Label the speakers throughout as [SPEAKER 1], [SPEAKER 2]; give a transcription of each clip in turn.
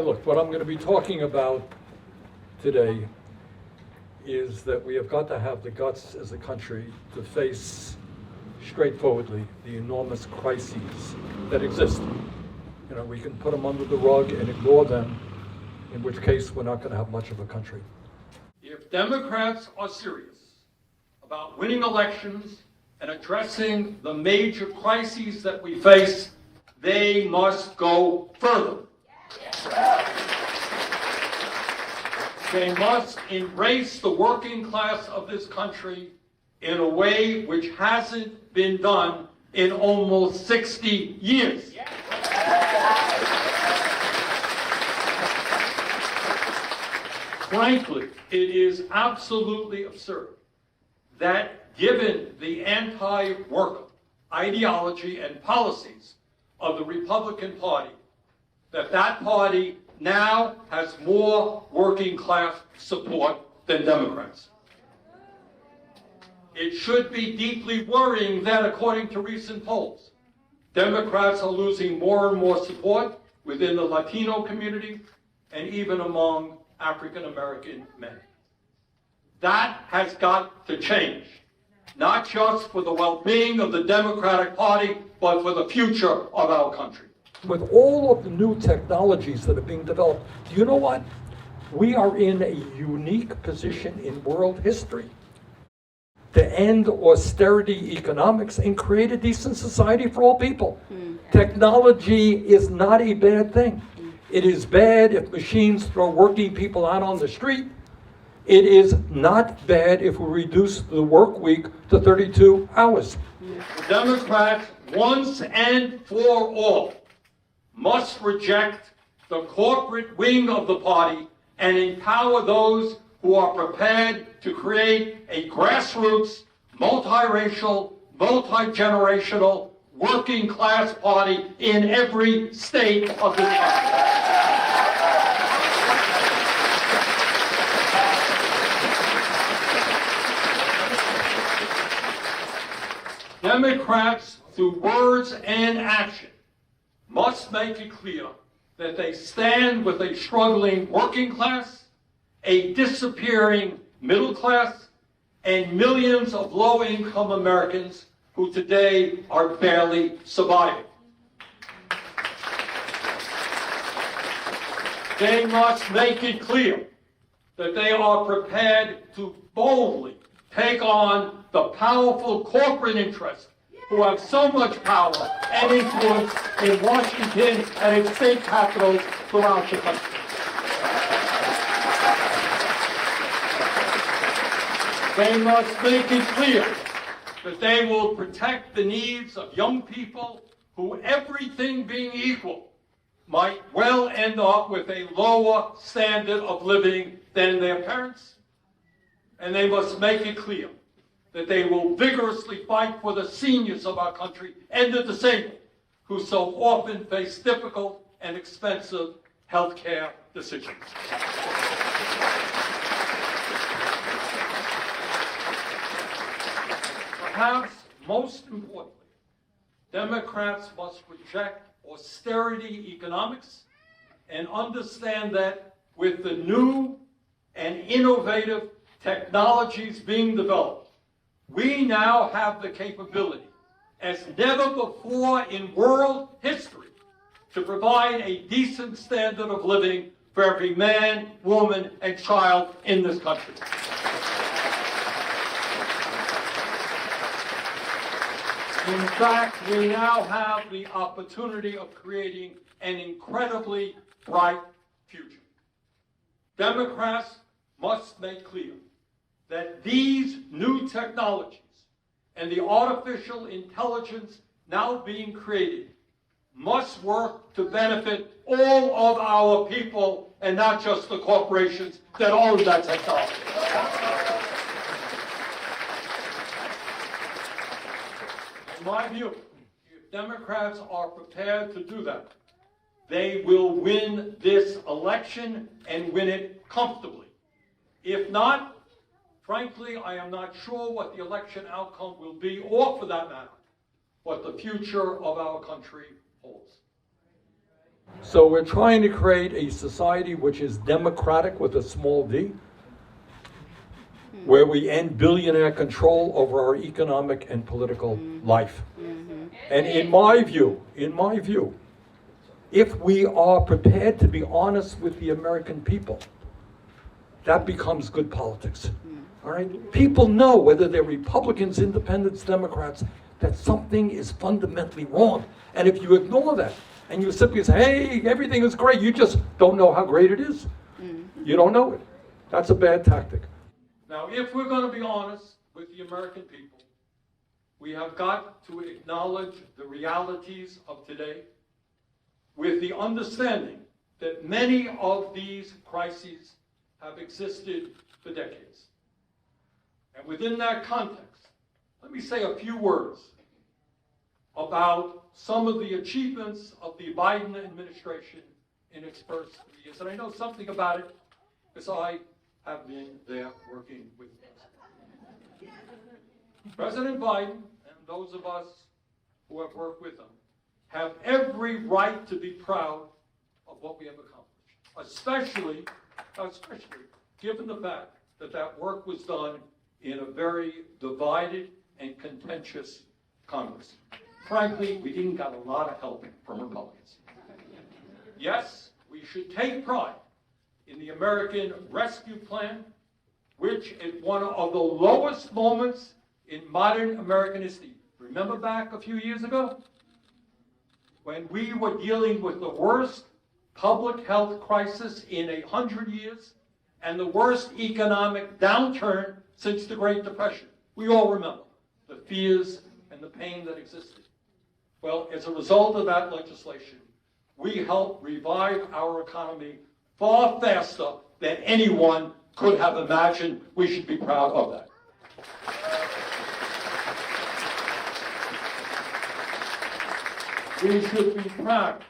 [SPEAKER 1] Look, what I'm going to be talking about today is that we have got to have the guts as a country to face straightforwardly the enormous crises that exist. You know, we can put them under the rug and ignore them, in which case we're not going to have much of a country. If Democrats are serious about winning elections and addressing the major crises that we face, they must go further. They must embrace the working class of this country in a way which hasn't been done in almost 60 years. Frankly, it is absolutely absurd that given the anti-worker ideology and policies of the Republican Party, that party now has more working class support than Democrats. It should be deeply worrying that, according to recent polls, Democrats are losing more and more support within the Latino community and even among African American men. That has got to change, not just for the well-being of the Democratic Party, but for the future of our country. With all of the new technologies that are being developed, do you know what? We are in a unique position in world history to end austerity economics and create a decent society for all people. Technology is not a bad thing. It is bad if machines throw working people out on the street. It is not bad if we reduce the work week to 32 hours. The Democrats, once and for all, must reject the corporate wing of the party and empower those who are prepared to create a grassroots, multiracial, multi-generational, working class party in every state of this country. Democrats, through words and action, must make it clear that they stand with a struggling working class, a disappearing middle class, and millions of low-income Americans who today are barely surviving. They must make it clear that they are prepared to boldly take on the powerful corporate interests who have so much power and influence in Washington and its state capitals throughout the country. They must make it clear that they will protect the needs of young people who, everything being equal, might well end up with a lower standard of living than their parents. And they must make it clear that they will vigorously fight for the seniors of our country and the disabled, who so often face difficult and expensive health care decisions. Perhaps most importantly, Democrats must reject austerity economics and understand that with the new and innovative technologies being developed, we now have the capability, as never before in world history, to provide a decent standard of living for every man, woman, and child in this country. In fact, we now have the opportunity of creating an incredibly bright future. Democrats must make clear that these new technologies and the artificial intelligence now being created must work to benefit all of our people and not just the corporations that own that technology. In my view, if Democrats are prepared to do that, they will win this election and win it comfortably. If not, frankly, I am not sure what the election outcome will be, or for that matter, what the future of our country holds. So we're trying to create a society which is democratic with a small d, where we end billionaire control over our economic and political life. And in my view, if we are prepared to be honest with the American people, that becomes good politics. All right? People know, whether they're Republicans, Independents, Democrats, that something is fundamentally wrong. And if you ignore that, and you simply say, hey, everything is great, you just don't know how great it is. You don't know it. That's a bad tactic. Now, if we're going to be honest with the American people, we have got to acknowledge the realities of today with the understanding that many of these crises have existed for decades. And within that context, let me say a few words about some of the achievements of the Biden administration in its first 3 years. And I know something about it because I have been there working with the president. President Biden, and those of us who have worked with him, have every right to be proud of what we have accomplished, especially given the fact that that work was done in a very divided and contentious Congress. Frankly, we didn't get a lot of help from Republicans. Yes, we should take pride in the American Rescue Plan, which is one of the lowest moments in modern American history. Remember back a few years ago, when we were dealing with the worst public health crisis in 100 years and the worst economic downturn since the Great Depression. We all remember the fears and the pain that existed. Well, as a result of that legislation, we helped revive our economy far faster than anyone could have imagined. We should be proud of that. We should be proud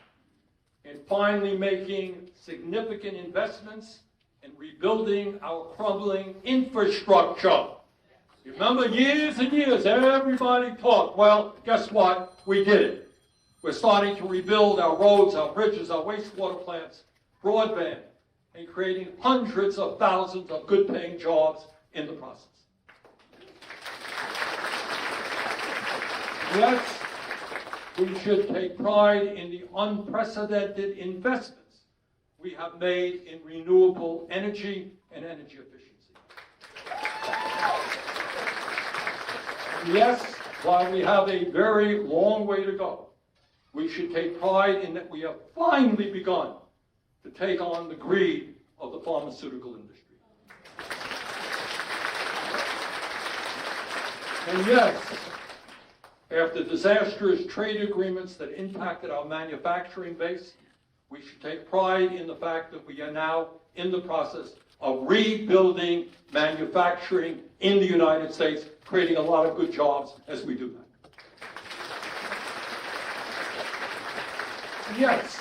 [SPEAKER 1] in finally making significant investments in rebuilding our crumbling infrastructure. You remember years and years, everybody talked. Well, guess what? We did it. We're starting to rebuild our roads, our bridges, our wastewater plants, broadband, and creating hundreds of thousands of good-paying jobs in the process. Yes, we should take pride in the unprecedented investments we have made in renewable energy and energy efficiency. Yes, while we have a very long way to go, we should take pride in that we have finally begun to take on the greed of the pharmaceutical industry. And yes, after disastrous trade agreements that impacted our manufacturing base, we should take pride in the fact that we are now in the process of rebuilding manufacturing in the United States, creating a lot of good jobs as we do that. Yes,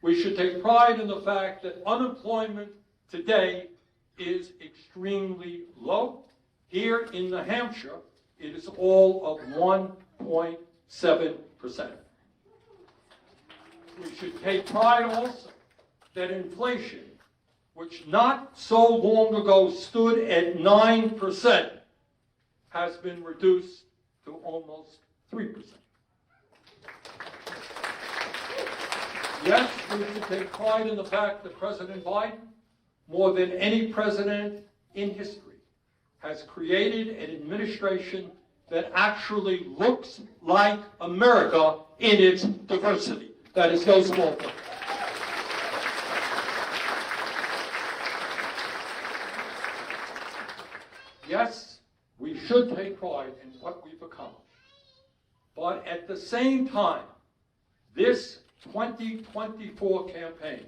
[SPEAKER 1] we should take pride in the fact that unemployment today is extremely low. Here in New Hampshire, it is all of 1.7%. We should take pride also that inflation, which not so long ago stood at 9%, has been reduced to almost 3%. Yes, we should take pride in the fact that President Biden, more than any president in history, has created an administration that actually looks like America in its diversity. That is no small thing. Yes, we should take pride in what we've accomplished. But at the same time, this 2024 campaign,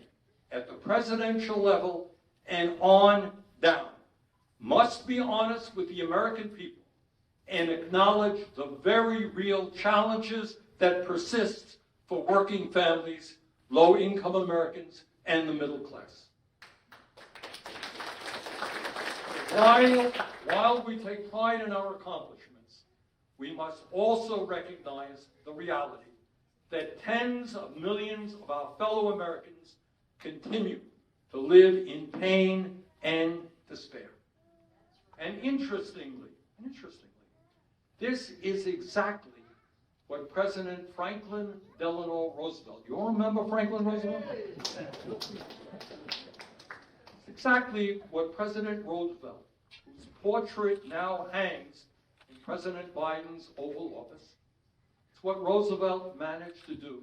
[SPEAKER 1] at the presidential level and on down, must be honest with the American people and acknowledge the very real challenges that persist for working families, low-income Americans, and the middle class. While we take pride in our accomplishments, we must also recognize the reality that tens of millions of our fellow Americans continue to live in pain and despair. And interestingly, this is exactly what President Franklin Delano Roosevelt, you all remember Franklin Roosevelt? It's exactly what President Roosevelt, whose portrait now hangs in President Biden's Oval Office, it's what Roosevelt managed to do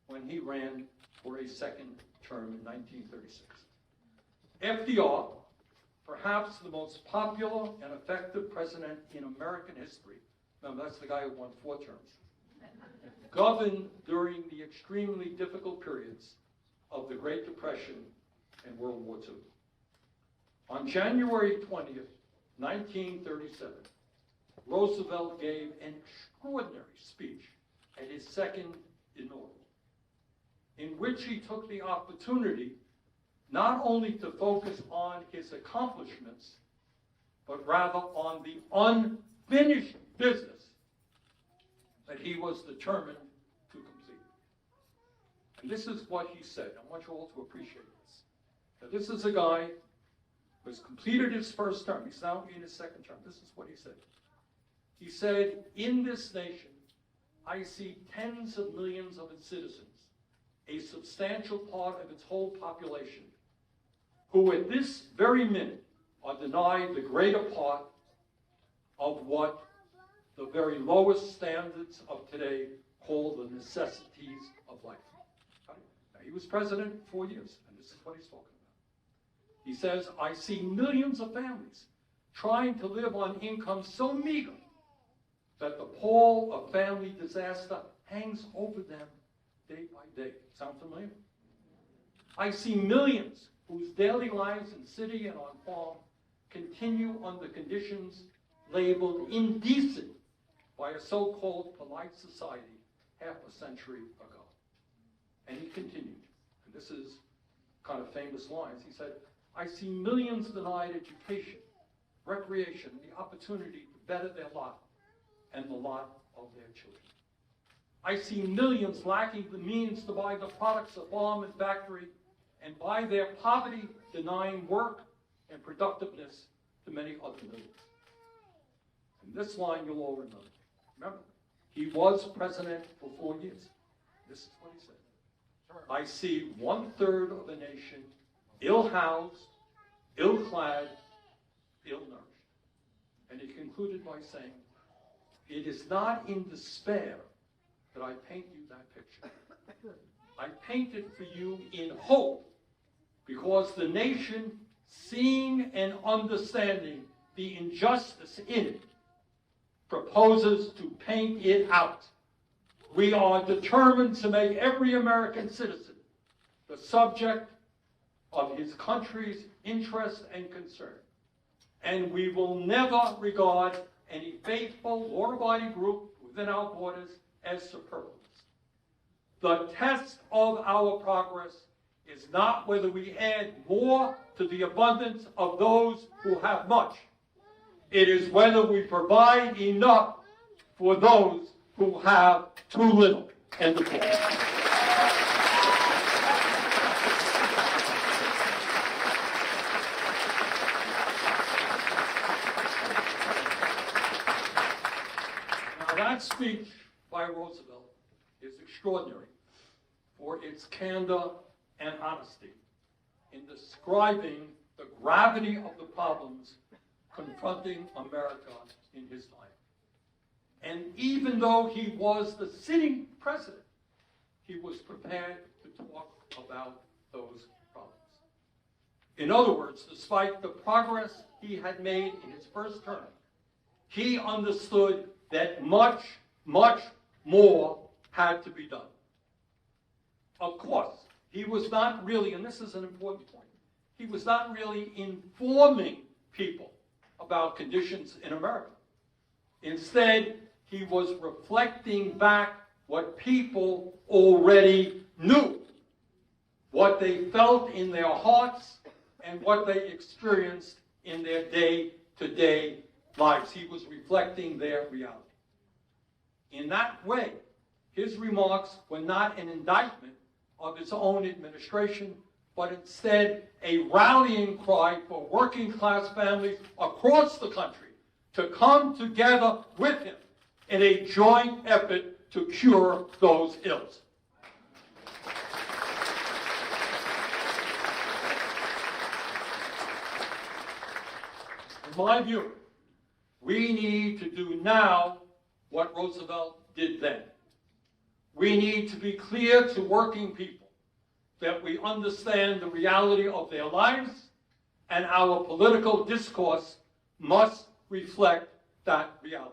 [SPEAKER 1] when he ran for a second term in 1936. FDR, perhaps the most popular and effective president in American history, remember that's the guy who won 4 terms, governed during the extremely difficult periods of the Great Depression and World War II. On January 20th, 1937, Roosevelt gave an extraordinary speech at his second inaugural, in which he took the opportunity not only to focus on his accomplishments, but rather on the unfinished business that he was determined to complete. And this is what he said. I want you all to appreciate this. Now, this is a guy who has completed his first term. He's now in his second term. This is what he said. He said, in this nation, I see tens of millions of its citizens, a substantial part of its whole population, who at this very minute are denied the greater part of what the very lowest standards of today call the necessities of life. Now, he was president 4 years, and this is what he's talking about. He says, I see millions of families trying to live on income so meager that the pall of family disaster hangs over them day by day. Sound familiar? I see millions whose daily lives in city and on farm continue under conditions labeled indecent by a so-called polite society half a century ago. And he continued, and this is kind of famous lines. He said, I see millions denied education, recreation, the opportunity to better their lot and the lot of their children. I see millions lacking the means to buy the products of farm and factory, and by their poverty denying work and productiveness to many other millions. And this line you'll all remember. Remember, he was president for 4 years. This is what he said. I see 1/3 of the nation ill-housed, ill-clad, ill-nourished. And he concluded by saying, it is not in despair that I paint you that picture. I paint it for you in hope, because the nation, seeing and understanding the injustice in it, proposes to paint it out. We are determined to make every American citizen the subject of his country's interest and concern. And we will never regard any faithful, law-abiding group within our borders as superfluous. The test of our progress is not whether we add more to the abundance of those who have much. It is whether we provide enough for those who have too little. End of quote. Now, that speech by Roosevelt is extraordinary for its candor and honesty in describing the gravity of the problems confronting America in his time. And even though he was the sitting president, he was prepared to talk about those problems. In other words, despite the progress he had made in his first term, he understood that much, much more had to be done. Of course, he was not really, and this is an important point, he was not really informing people about conditions in America. Instead, he was reflecting back what people already knew, what they felt in their hearts, and what they experienced in their day-to-day lives. He was reflecting their reality. In that way, his remarks were not an indictment of his own administration, but instead a rallying cry for working class families across the country to come together with him in a joint effort to cure those ills. In my view, we need to do now what Roosevelt did then. We need to be clear to working people that we understand the reality of their lives, and our political discourse must reflect that reality.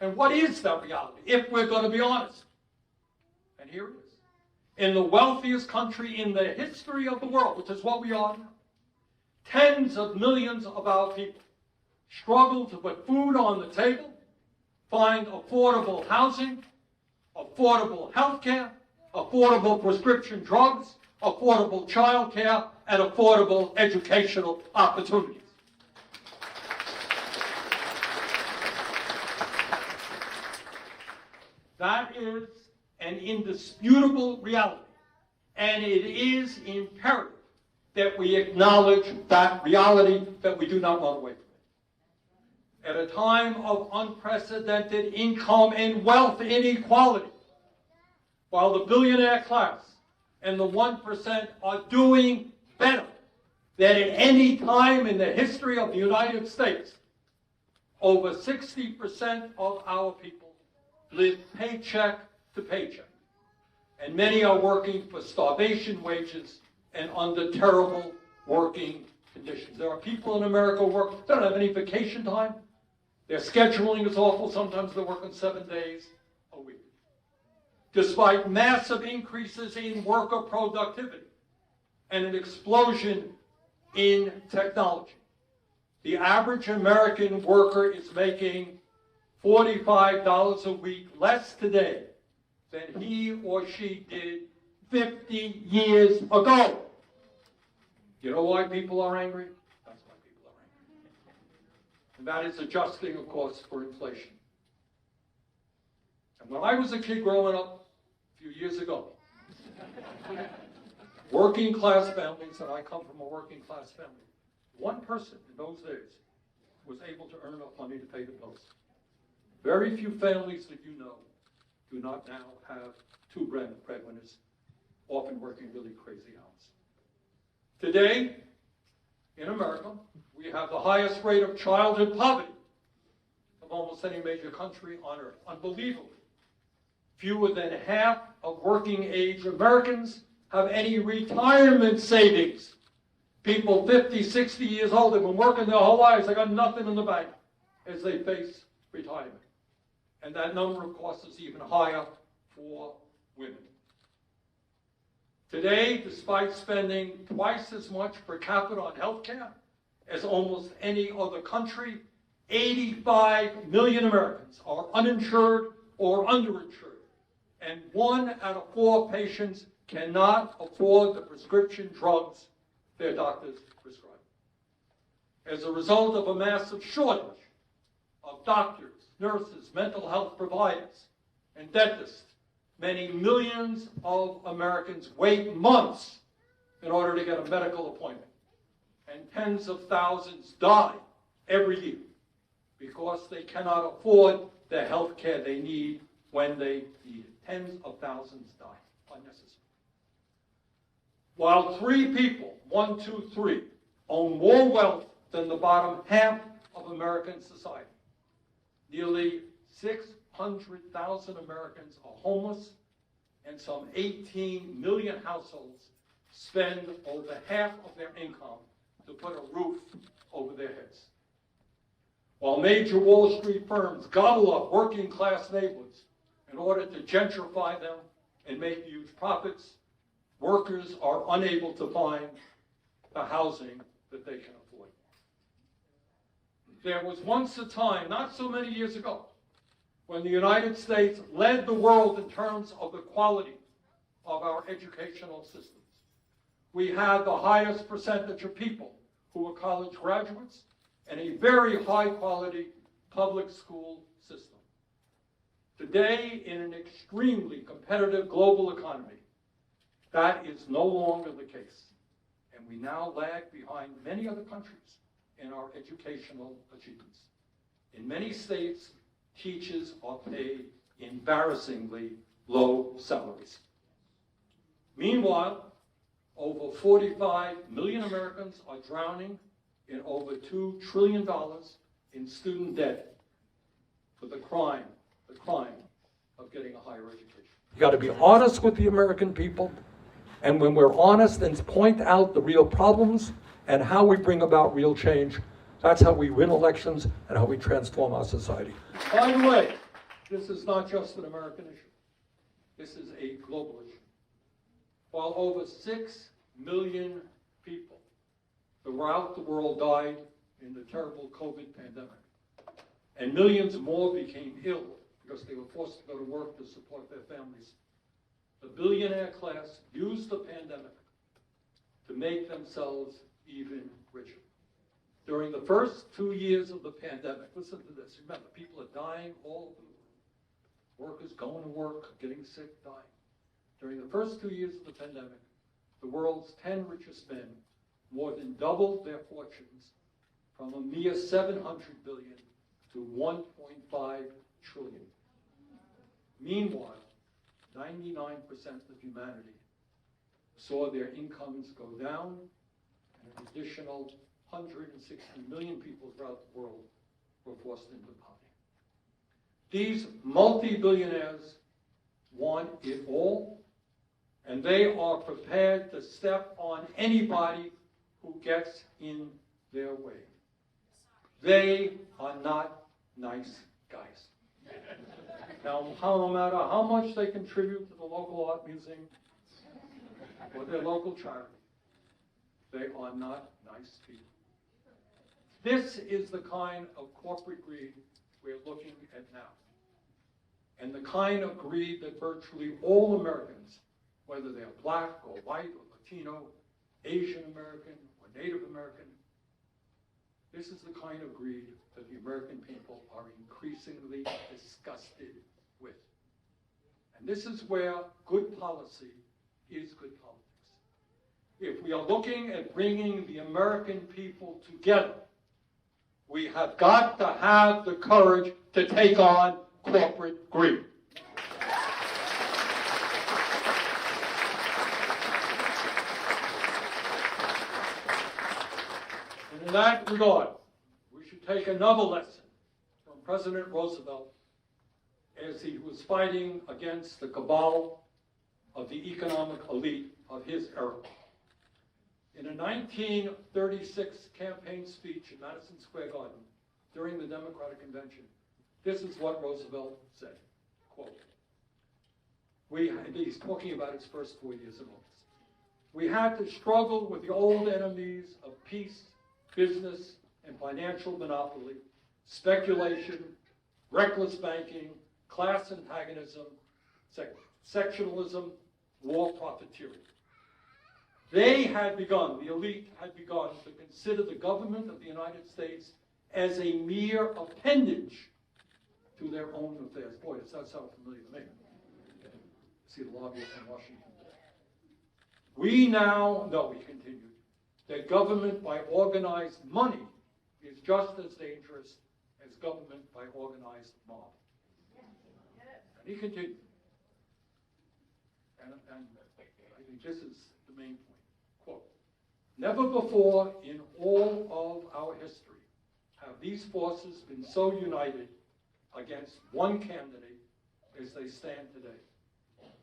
[SPEAKER 1] And what is that reality, if we're going to be honest? And here it is. In the wealthiest country in the history of the world, which is what we are now, tens of millions of our people struggle to put food on the table, find affordable housing, affordable health care, affordable prescription drugs, affordable child care, and affordable educational opportunities. That is an indisputable reality, and it is imperative that we acknowledge that reality, that we do not run away from it. At a time of unprecedented income and wealth inequality, while the billionaire class and the 1% are doing better than at any time in the history of the United States, over 60% of our people live paycheck to paycheck, and many are working for starvation wages and under terrible working conditions. There are people in America who work, they don't have any vacation time. Their scheduling is awful. Sometimes they're working 7 days a week. Despite massive increases in worker productivity and an explosion in technology, the average American worker is making $45 a week less today than he or she did 50 years ago. You know why people are angry? That's why people are angry. And that is adjusting, of course, for inflation. And when I was a kid growing up a few years ago, working class families, and I come from a working class family, one person in those days was able to earn enough money to pay the bills. Very few families that you know do not now have two breadwinners, often working really crazy hours. Today, in America, we have the highest rate of childhood poverty of almost any major country on earth. Unbelievably, fewer than half of working-age Americans have any retirement savings. People 50, 60 years old, they've been working their whole lives, they got nothing in the bank as they face retirement. And that number, of course, is even higher for women. Today, despite spending twice as much per capita on health care as almost any other country, 85 million Americans are uninsured or underinsured, and 1 out of 4 patients cannot afford the prescription drugs their doctors prescribe. As a result of a massive shortage of doctors, nurses, mental health providers, and dentists, many millions of Americans wait months in order to get a medical appointment. And tens of thousands die every year because they cannot afford the health care they need when they need it. Tens of thousands die unnecessarily. While 3 people, 1, 2, 3, own more wealth than the bottom half of American society, nearly 600,000 Americans are homeless, and some 18 million households spend over half of their income to put a roof over their heads. While major Wall Street firms gobble up working-class neighborhoods in order to gentrify them and make huge profits, workers are unable to find the housing that they can afford. There was once a time, not so many years ago, when the United States led the world in terms of the quality of our educational systems. We had the highest percentage of people who were college graduates and a very high-quality public school system. Today, in an extremely competitive global economy, that is no longer the case. And we now lag behind many other countries in our educational achievements. In many states, teachers are paid embarrassingly low salaries. Meanwhile, over 45 million Americans are drowning in over $2 trillion in student debt for the crime of getting a higher education. You got to be honest with the American people, and when we're honest and point out the real problems and how we bring about real change, that's how we win elections and how we transform our society. By the way, this is not just an American issue. This is a global issue. While over 6 million people throughout the world died in the terrible COVID pandemic, and millions more became ill because they were forced to go to work to support their families, the billionaire class used the pandemic to make themselves even richer. During the first 2 years of the pandemic, listen to this, remember, people are dying all over the world. Workers going to work, getting sick, dying. During the first 2 years of the pandemic, the world's 10 richest men more than doubled their fortunes from a mere $700 billion to $1.5 trillion. Meanwhile, 99% of humanity saw their incomes go down, and an additional 160 million people throughout the world were forced into poverty. These multi-billionaires want it all, and they are prepared to step on anybody who gets in their way. They are not nice guys. Now, no matter how much they contribute to the local art museum or their local charity, they are not nice people. This is the kind of corporate greed we're looking at now. And the kind of greed that virtually all Americans, whether they're black or white or Latino, Asian American or Native American, this is the kind of greed that the American people are increasingly disgusted with. And this is where good policy is good politics. If we are looking at bringing the American people together, we have got to have the courage to take on corporate greed. And in that regard, we should take another lesson from President Roosevelt as he was fighting against the cabal of the economic elite of his era. In a 1936 campaign speech in Madison Square Garden during the Democratic Convention, this is what Roosevelt said, quote, he's talking about his first 4 years in office. We had to struggle with the old enemies of peace, business, and financial monopoly, speculation, reckless banking, class antagonism, sectionalism, war profiteering. They had begun, the elite had begun to consider the government of the United States as a mere appendage to their own affairs. Boy, does that sound familiar to me. See the lobbyists in Washington today. We now know, he continued, that government by organized money is just as dangerous as government by organized mob. And he continued. And I think this is the main point. Quote, never before in all of our history have these forces been so united against one candidate as they stand today.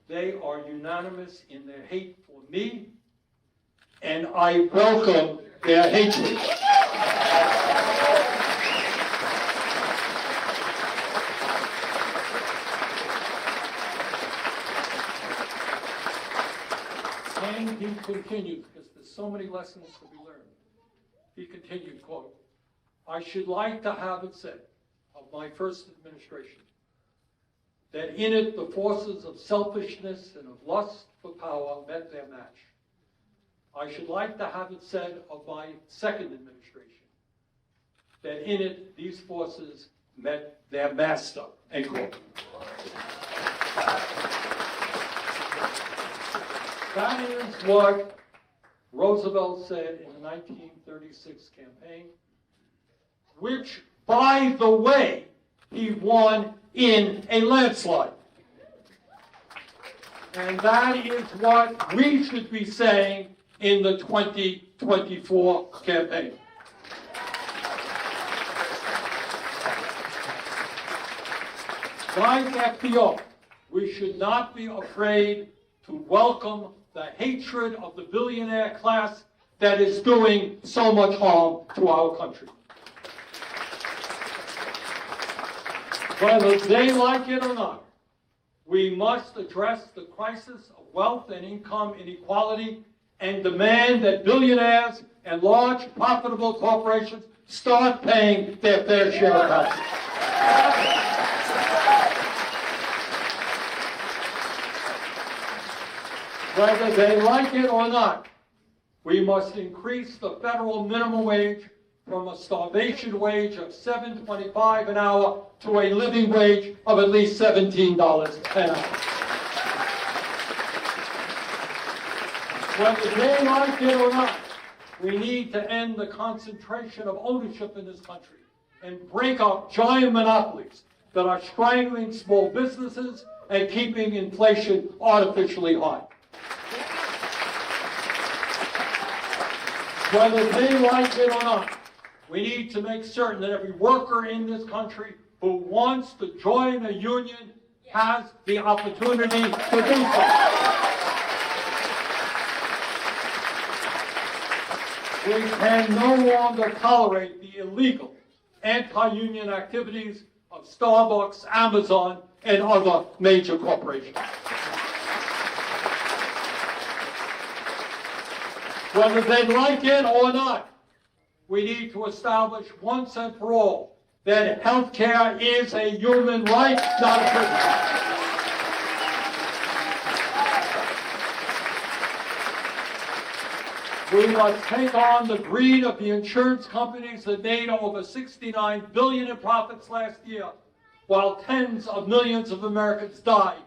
[SPEAKER 1] They are unanimous in their hate for me, and I welcome their hatred. And he continued, because there's so many lessons to be learned. He continued, quote, I should like to have it said of my first administration that in it the forces of selfishness and of lust for power met their match. I should like to have it said of my second administration that in it these forces met their master, end quote. That is what Roosevelt said in the 1936 campaign, which, by the way, he won in a landslide. And that is what we should be saying in the 2024 campaign. Like FDR, we should not be afraid to welcome the hatred of the billionaire class that is doing so much harm to our country. Whether they like it or not, we must address the crisis of wealth and income inequality and demand that billionaires and large profitable corporations start paying their fair share of taxes. Whether they like it or not, we must increase the federal minimum wage from a starvation wage of $7.25 an hour to a living wage of at least $17 an hour. Whether they like it or not, we need to end the concentration of ownership in this country and break up giant monopolies that are strangling small businesses and keeping inflation artificially high. Whether they like it or not, we need to make certain that every worker in this country who wants to join a union has the opportunity to do so. We can no longer tolerate the illegal anti-union activities of Starbucks, Amazon, and other major corporations. Whether they like it or not, we need to establish once and for all that health care is a human right, not a privilege. We must take on the greed of the insurance companies that made over $69 billion in profits last year, while tens of millions of Americans died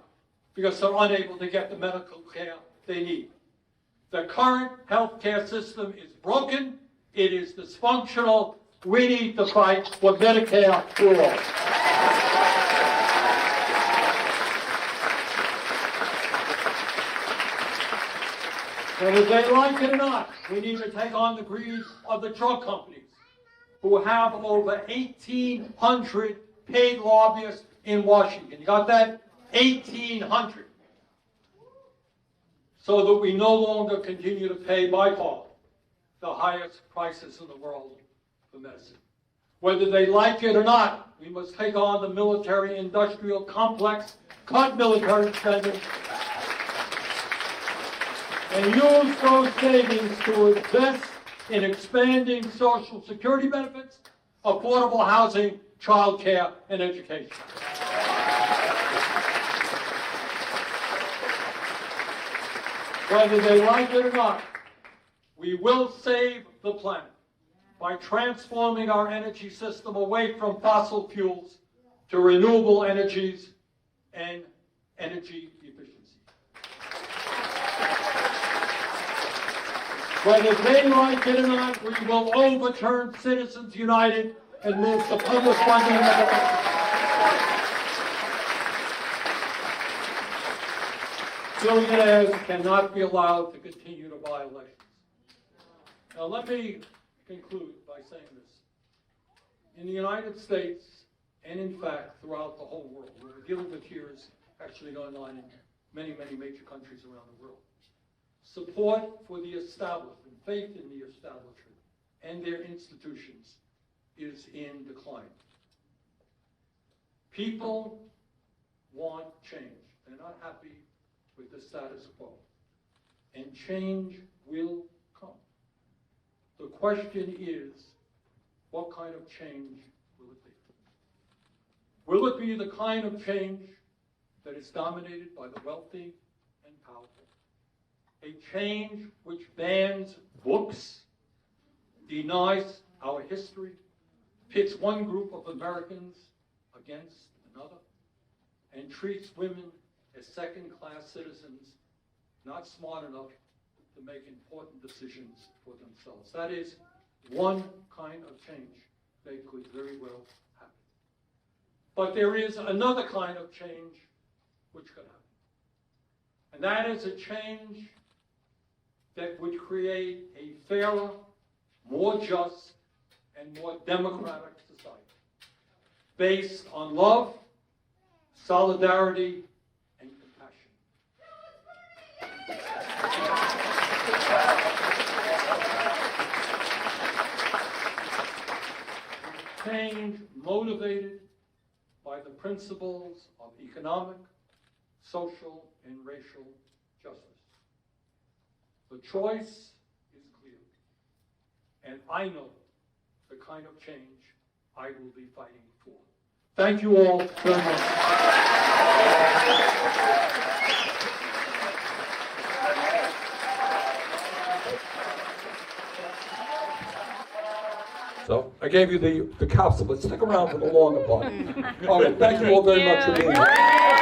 [SPEAKER 1] because they're unable to get the medical care they need. The current health care system is broken. It is dysfunctional. We need to fight for Medicare for all. Whether they like it or not, we need to take on the greed of the drug companies, who have over 1,800 paid lobbyists in Washington. You got that? 1,800. So that we no longer continue to pay, by far, the highest prices in the world for medicine. Whether they like it or not, we must take on the military-industrial complex, cut military spending, and use those savings to invest in expanding Social Security benefits, affordable housing, child care, and education. Whether they like it or not, we will save the planet by transforming our energy system away from fossil fuels to renewable energies and energy efficiency. Whether they like it or not, we will overturn Citizens United and move to public funding of elections. Billionaires cannot be allowed to continue to buy elections. Now let me conclude by saying this. In the United States, and in fact throughout the whole world, we're dealing with here is actually going on in many, many major countries around the world. Support for the establishment, faith in the establishment and their institutions is in decline. People want change. They're not happy with the status quo. And change will come. The question is, what kind of change will it be? Will it be the kind of change that is dominated by the wealthy and powerful? A change which bans books, denies our history, pits one group of Americans against another? and treats women as second-class citizens, not smart enough to make important decisions for themselves. That is one kind of change they could very well happen. But there is another kind of change which could happen. And that is a change that would create a fairer, more just, and more democratic society based on love, solidarity, and compassion. Change motivated by the principles of economic, social, and racial justice. The choice is clear, and I know the kind of change I will be fighting for. Thank you all very much.
[SPEAKER 2] So I gave you the capsule, but stick around for the longer part. All right, thank you all very much for being here.